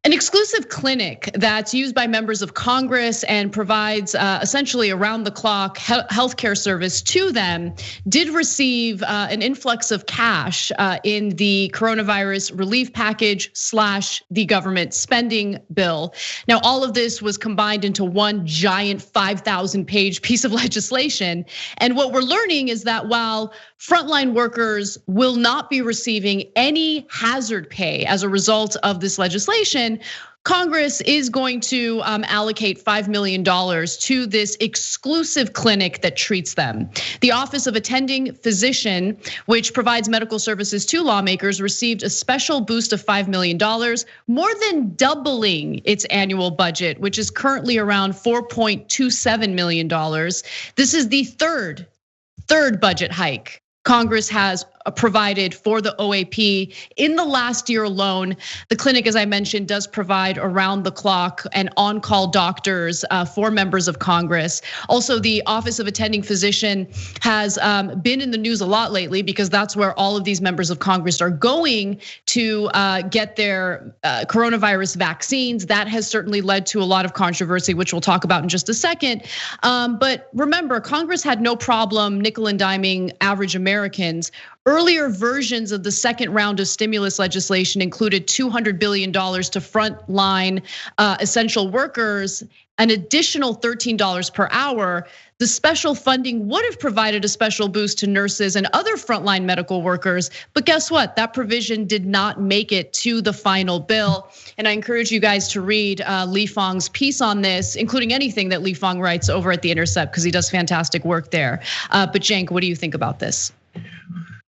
An exclusive clinic that's used by members of Congress and provides essentially around the clock healthcare service to them did receive an influx of cash in the coronavirus relief package / the government spending bill. Now, all of this was combined into one giant 5,000-page piece of legislation. And what we're learning is that while frontline workers will not be receiving any hazard pay as a result of this legislation, Congress is going to allocate $5 million to this exclusive clinic that treats them. The Office of Attending Physician, which provides medical services to lawmakers, received a special boost of $5 million, more than doubling its annual budget, which is currently around $4.27 million. This is the third budget hike Congress has provided for the OAP in the last year alone. The clinic, as I mentioned, does provide around the clock and on-call doctors for members of Congress. Also, the Office of Attending Physician has been in the news a lot lately because that's where all of these members of Congress are going to get their coronavirus vaccines. That has certainly led to a lot of controversy, which we'll talk about in just a second. But remember, Congress had no problem nickel and diming average Americans. Earlier versions of the second round of stimulus legislation included $200 billion to frontline essential workers, an additional $13 per hour. The special funding would have provided a special boost to nurses and other frontline medical workers, but guess what? That provision did not make it to the final bill. And I encourage you guys to read Lee Fang's piece on this, including anything that Lee Fang writes over at The Intercept, because he does fantastic work there. But Cenk, what do you think about this?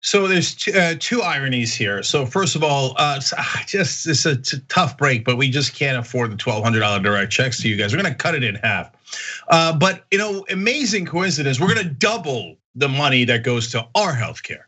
So there's two ironies here. So first of all, it's a tough break, but we just can't afford the $1,200 direct checks to you guys. We're gonna cut it in half. But amazing coincidence, we're gonna double the money that goes to our healthcare.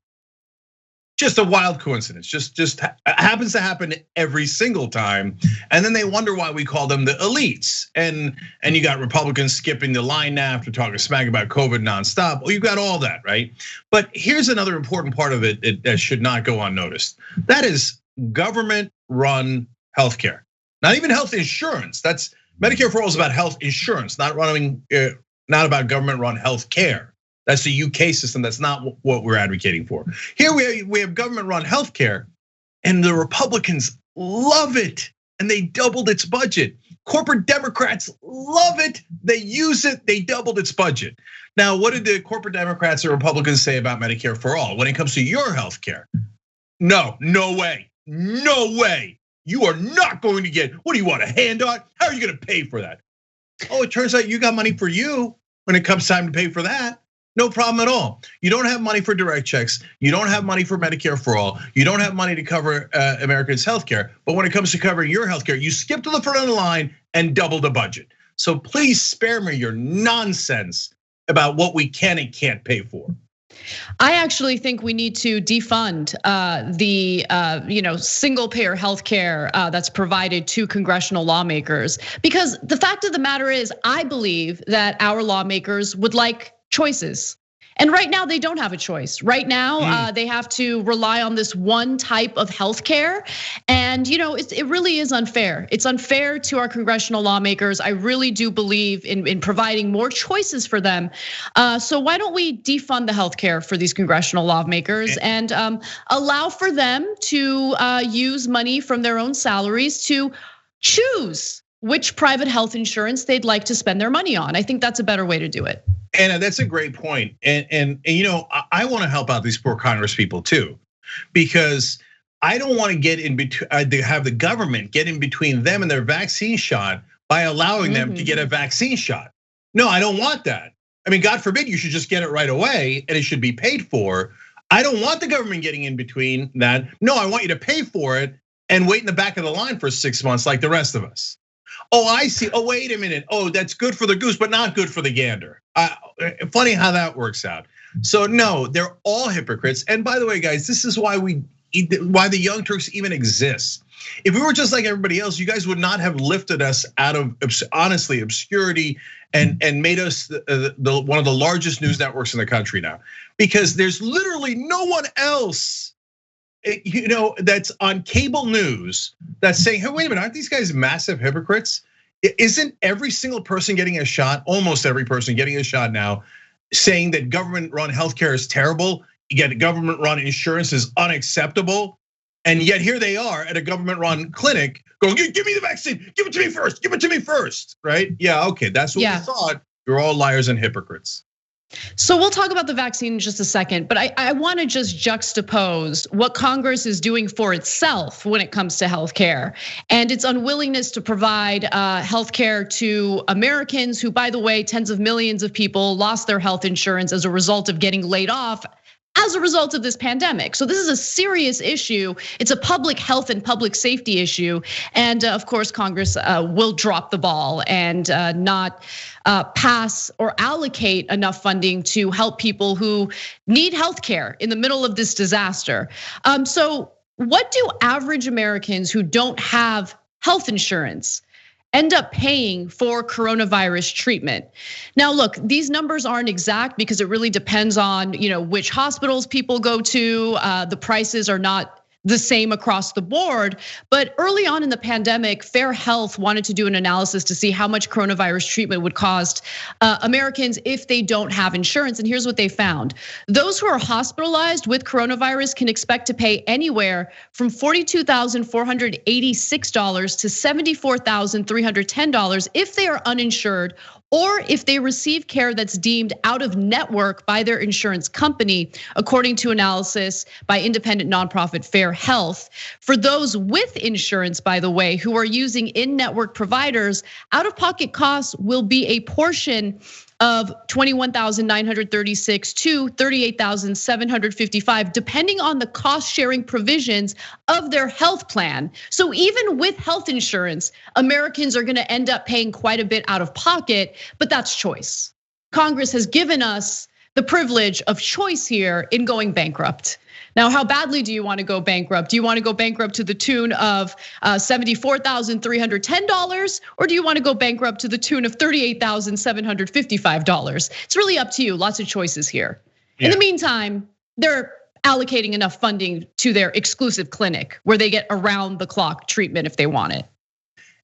Just a wild coincidence, just happens to happen every single time. And then they wonder why we call them the elites. And you got Republicans skipping the line now after talking smack about COVID nonstop. Well, you got all that, right? But here's another important part of it that should not go unnoticed. That is government-run healthcare. Not even health insurance. That's Medicare for All is about health insurance, not about government-run healthcare. That's the UK system. That's not what we're advocating for. Here we have government-run healthcare, and the Republicans love it, and they doubled its budget. Corporate Democrats love it. They use it. They doubled its budget. Now, what did the corporate Democrats and Republicans say about Medicare for All when it comes to your healthcare? No way, no way. You are not going to get. What do you want, a handout? How are you going to pay for that? Oh, it turns out you got money for you when it comes time to pay for that. No problem at all. You don't have money for direct checks. You don't have money for Medicare for All. You don't have money to cover Americans' healthcare. But when it comes to covering your healthcare, you skip to the front of the line and double the budget. So please spare me your nonsense about what we can and can't pay for. I actually think we need to defund the single payer healthcare that's provided to congressional lawmakers, because the fact of the matter is, I believe that our lawmakers would like choices. And right now they don't have a choice. Right now they have to rely on this one type of healthcare, and it really is unfair. It's unfair to our congressional lawmakers. I really do believe in providing more choices for them. So why don't we defund the healthcare for these congressional lawmakers and allow for them to use money from their own salaries to choose which private health insurance they'd like to spend their money on. I think that's a better way to do it. And that's a great point. And I want to help out these poor Congress people too, because I don't want to get in between, have the government get in between them and their vaccine shot by allowing them to get a vaccine shot. No, I don't want that. I mean, God forbid you should just get it right away and it should be paid for. I don't want the government getting in between that. No, I want you to pay for it and wait in the back of the line for 6 months like the rest of us. Oh, I see. Oh, wait a minute. Oh, that's good for the goose, but not good for the gander. Funny how that works out. So no, they're all hypocrites. And by the way, guys, this is why the Young Turks even exists. If we were just like everybody else, you guys would not have lifted us out of, honestly, obscurity and made us one of the largest news networks in the country now. Because there's literally no one else that's on cable news that's saying, hey, wait a minute, aren't these guys massive hypocrites? Isn't every single person getting a shot, almost every person getting a shot now, saying that government-run healthcare is terrible, yet government-run insurance is unacceptable? And yet here they are at a government-run clinic going, give me the vaccine, give it to me first, right? Yeah, okay, that's what we thought. You're all liars and hypocrites. So we'll talk about the vaccine in just a second, but I want to just juxtapose what Congress is doing for itself when it comes to healthcare and its unwillingness to provide healthcare to Americans who, by the way, tens of millions of people lost their health insurance as a result of getting laid off as a result of this pandemic. So this is a serious issue. It's a public health and public safety issue. And of course, Congress will drop the ball and not pass or allocate enough funding to help people who need healthcare in the middle of this disaster. So what do average Americans who don't have health insurance end up paying for coronavirus treatment? Now, look, these numbers aren't exact because it really depends on which hospitals people go to. The prices are not the same across the board. But early on in the pandemic, Fair Health wanted to do an analysis to see how much coronavirus treatment would cost Americans if they don't have insurance. And here's what they found. Those who are hospitalized with coronavirus can expect to pay anywhere from $42,486 to $74,310 if they are uninsured, or if they receive care that's deemed out of network by their insurance company, according to analysis by independent nonprofit Fair Health. For those with insurance, by the way, who are using in-network providers, out-of-pocket costs will be a portion of $21,936 to $38,755, depending on the cost-sharing provisions of their health plan. So even with health insurance, Americans are gonna end up paying quite a bit out of pocket, but that's choice. Congress has given us the privilege of choice here in going bankrupt. Now, how badly do you want to go bankrupt? Do you want to go bankrupt to the tune of $74,310, or do you want to go bankrupt to the tune of $38,755? It's really up to you. Lots of choices here. In the meantime, they're allocating enough funding to their exclusive clinic where they get around the clock treatment if they want it.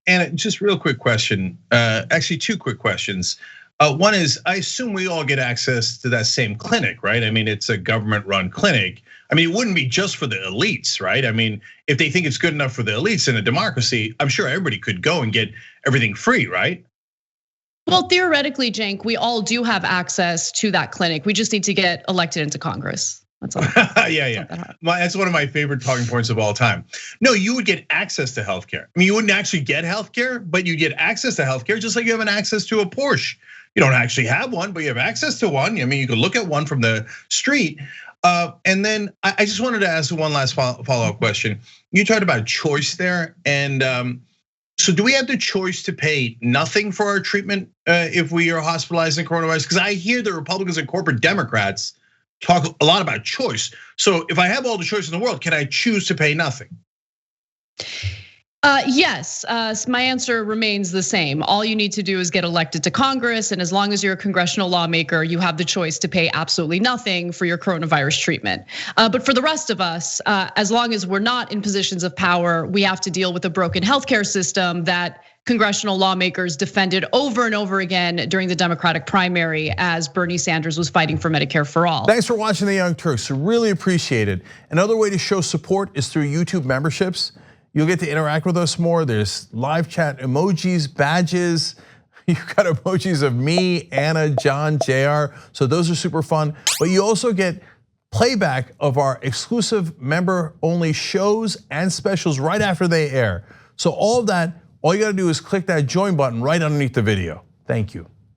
And just real quick question, actually two quick questions. One is, I assume we all get access to that same clinic, right? I mean, it's a government-run clinic. I mean, it wouldn't be just for the elites, right? I mean, if they think it's good enough for the elites in a democracy, I'm sure everybody could go and get everything free, right? Well, theoretically, Cenk, we all do have access to that clinic. We just need to get elected into Congress. That's all. Yeah. That's one of my favorite talking points of all time. No, you would get access to healthcare. I mean, you wouldn't actually get healthcare, but you get access to healthcare just like you have an access to a Porsche. You don't actually have one, but you have access to one. I mean, you could look at one from the street. And then I just wanted to ask one last follow-up question. You talked about choice there, and so do we have the choice to pay nothing for our treatment if we are hospitalized in coronavirus? Because I hear the Republicans and corporate Democrats talk a lot about choice. So if I have all the choice in the world, can I choose to pay nothing? Yes, my answer remains the same. All you need to do is get elected to Congress, and as long as you're a congressional lawmaker, you have the choice to pay absolutely nothing for your coronavirus treatment. But for the rest of us, as long as we're not in positions of power, we have to deal with a broken healthcare system that congressional lawmakers defended over and over again during the Democratic primary as Bernie Sanders was fighting for Medicare for all. Thanks for watching The Young Turks, really appreciate it. Another way to show support is through YouTube memberships. You'll get to interact with us more. There's live chat emojis, badges. You've got emojis of me, Anna, John, JR. So those are super fun. But you also get playback of our exclusive member-only shows and specials right after they air. So all of that, all you gotta do is click that join button right underneath the video. Thank you.